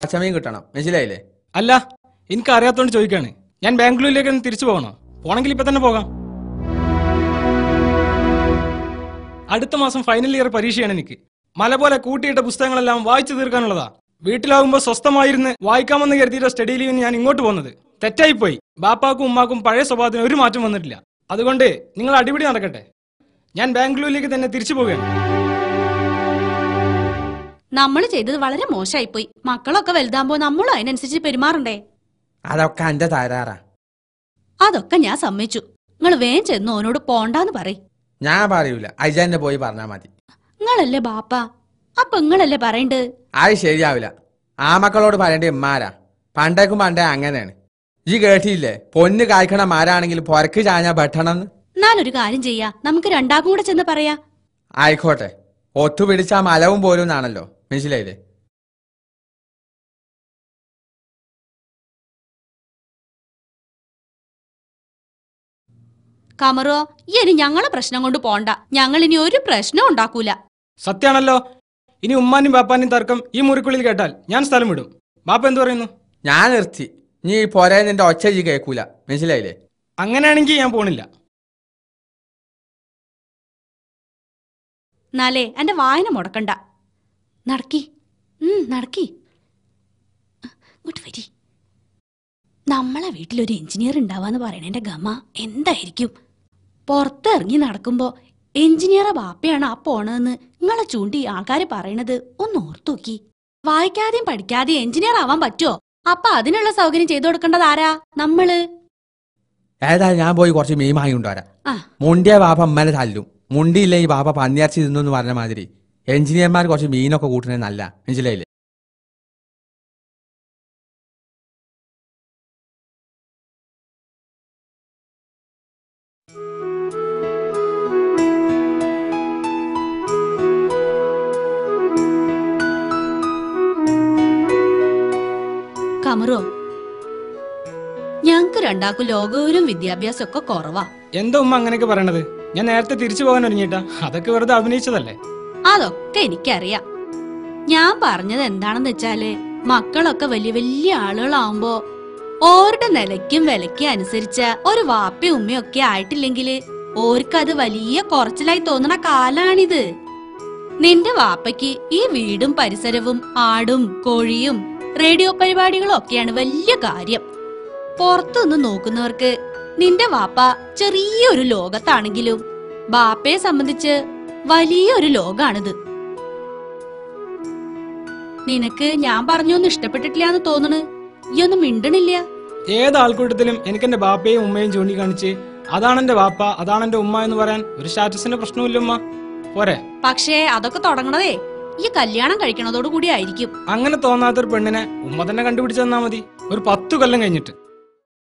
അച്ഛമ്മയും കിട്ടണം, മനസ്സിലായില്ലേ? അല്ല, എനിക്ക് അറിയാത്തോണ്ട് ചോദിക്കാണ്. ഞാൻ ബാംഗ്ലൂരിലേക്ക് തിരിച്ചു പോകണോ? പോണെങ്കിൽ ഇപ്പൊ തന്നെ പോകാം. അടുത്ത മാസം ഫൈനൽ ഇയർ പരീക്ഷയാണ് എനിക്ക്. മല പോലെ കൂട്ടിയിട്ട പുസ്തകങ്ങളെല്ലാം വായിച്ചു തീർക്കാനുള്ളതാ. വീട്ടിലാകുമ്പോൾ സ്വസ്ഥമായിരുന്ന് വായിക്കാമെന്ന് കരുതിയിട്ട് സ്റ്റഡി ലീവിന് ഞാൻ ഇങ്ങോട്ട് പോകുന്നത് തെറ്റായിപ്പോയി. ബാപ്പാക്കും ഉമ്മാക്കും പഴയ സ്വഭാവത്തിന് ഒരു മാറ്റം വന്നിട്ടില്ല. അതുകൊണ്ട് നിങ്ങൾ അടിപിടി നടക്കട്ടെ. ഞാൻ ബാംഗ്ലൂരിലേക്ക് തന്നെ തിരിച്ചു പോവുകയാണ്. നമ്മൾ ചെയ്തത് വളരെ മോശമായിപ്പോയി. മക്കളൊക്കെ വലുതാകുമ്പോ നമ്മളും അതിനനുസരിച്ച് പെരുമാറണ്ടേ? അതൊക്കെ എന്റെ തകരാറാ. അതൊക്കെ ഞാൻ സമ്മതിച്ചു. നിങ്ങൾ വേഗം ചെന്ന് ഓനോട് പോണ്ടാന്ന് പറയും. ഞാൻ പറയൂല, അജന്നെ പോയി പറഞ്ഞാ മതി. നിങ്ങളല്ലേ ബാപ്പ, അപ്പൊ നിങ്ങളല്ലേ പറയണ്ട്. അത് ശരിയാവില്ല. ആ മക്കളോട് പറയേണ്ട ഉമ്മാരാ. പണ്ടേക്കും പണ്ടേ അങ്ങനെയാണ്. ഈ കേട്ടിയില്ലേ, പൊന്ന് കായ്ക്കണ മാരാണെങ്കിൽ പൊരക്ക് ചാഞ്ഞാ പെട്ടണമെന്ന്. എന്നാലൊരു കാര്യം ചെയ്യാ, നമുക്ക് രണ്ടാക്കും കൂടെ ചെന്ന് പറയാ. ആയിക്കോട്ടെ, ഒത്തുപിടിച്ചാ മലവും പോലും എന്നാണല്ലോ, മനസ്സിലായില്ലേ? കമറോ, ഇനി ഞങ്ങളെ പ്രശ്നം കൊണ്ട് പോണ്ട. ഞങ്ങൾ ഇനി ഒരു പ്രശ്നം ഉണ്ടാക്കൂല. സത്യാണല്ലോ. ഇനി ഉമ്മാനും ബാപ്പാനും തർക്കം ഈ മുറിക്കുള്ളിൽ കേട്ടാൽ ഞാൻ സ്ഥലം വിടും. ബാപ്പ എന്ത് പറയുന്നു? ഞാൻ നിർത്തി. നീ പോരെ, നിന്റെ ഒച്ച ജി കേൾക്കൂല, മനസ്സിലായില്ലേ? അങ്ങനെയാണെങ്കിൽ ഞാൻ പോണില്ല. എന്നാലേ എന്റെ വായന മുടക്കണ്ട. നടക്കി നടക്കി ഇങ്ങോട്ട് വരി. നമ്മളെ വീട്ടിലൊരു എഞ്ചിനീയർ ഉണ്ടാവാന്ന് പറയണേന്റെ ഗമ എന്തായിരിക്കും? പുറത്തിറങ്ങി നടക്കുമ്പോ എഞ്ചിനീയറെ ബാപ്പയാണ് ആ പോണതെന്ന് നിങ്ങളെ ചൂണ്ടി ആൾക്കാര് പറയണത് ഒന്ന് ഓർത്തു നോക്കി. വായിക്കാതെയും പഠിക്കാതെയും എഞ്ചിനീയർ ആവാൻ പറ്റുമോ? അപ്പൊ അതിനുള്ള സൗകര്യം ചെയ്തു കൊടുക്കേണ്ടത് ആരാ? നമ്മള്. ഏതായാലും ഞാൻ പോയി കുറച്ച് മീൻ വാങ്ങി കൊണ്ടുവരാം. മുണ്ടിയ ബാപ്പ അമ്മനെ തല്ലും. മുണ്ടിയില്ലേ ഈ ബാപ്പ പന്നിയർച്ചി തിന്നു പറഞ്ഞ മാതിരി എഞ്ചിനീയർമാർ കുറച്ച് മീനൊക്കെ കൂട്ടുന്നത് നല്ല, മനസ്സിലായില്ലേ? കമറോ, ഞങ്ങക്ക് രണ്ടാക്കും ലോകവും വിദ്യാഭ്യാസം ഒക്കെ കുറവാ. എന്താ ഉമ്മ അങ്ങനെയൊക്കെ പറയണത്? ഞാൻ നേരത്തെ തിരിച്ചു പോകാൻ ഒരുങ്ങിട്ടാ. അതൊക്കെ വെറുതെ അഭിനയിച്ചതല്ലേ? അതൊക്കെ എനിക്കറിയാം. ഞാൻ പറഞ്ഞത് എന്താണെന്ന് വെച്ചാല്, മക്കളൊക്കെ വലിയ വലിയ ആളുകളാവുമ്പോ ഓരുടെ നിലയ്ക്കും വിലയ്ക്കും അനുസരിച്ച ഒരു വാപ്പയും ഉമ്മയും ഒക്കെ ആയിട്ടില്ലെങ്കില് ഓർക്കത് വലിയ കുറച്ചിലായി തോന്നണ കാലാണിത്. നിന്റെ വാപ്പയ്ക്ക് ഈ വീടും പരിസരവും ആടും കോഴിയും റേഡിയോ പരിപാടികളും ഒക്കെയാണ് വലിയ കാര്യം. പുറത്തുനിന്ന് നോക്കുന്നവർക്ക് നിന്റെ വാപ്പ ചെറിയൊരു ലോകത്താണെങ്കിലും ബാപ്പയെ സംബന്ധിച്ച് വലിയൊരു ലോകാണിത്. നിനക്ക് ഞാൻ പറഞ്ഞൊന്നും ഇഷ്ടപ്പെട്ടിട്ടില്ലാന്ന് തോന്നണ്. ഈ ഒന്നും മിണ്ടണില്ല. ഏത് ആൾക്കൂട്ടത്തിലും എനിക്ക് എന്റെ ബാപ്പയും ഉമ്മയും ചൂണ്ടിക്കാണിച്ച് അതാണ് എന്റെ വാപ്പ, അതാണ് എന്റെ ഉമ്മ എന്ന് പറയാൻ ഒരു സ്റ്റാറ്റസിന്റെ പ്രശ്നമില്ല ഉമ്മ. പോരെ? പക്ഷേ അതൊക്കെ തുടങ്ങണതേ ഈ കല്യാണം കഴിക്കണതോടു കൂടി ആയിരിക്കും. അങ്ങനെ തോന്നാത്തൊരു പെണ്ണിനെ ഉമ്മ തന്നെ കണ്ടുപിടിച്ചു തന്നാ മതി, ഒരു 10 കൊല്ലം കഴിഞ്ഞിട്ട്.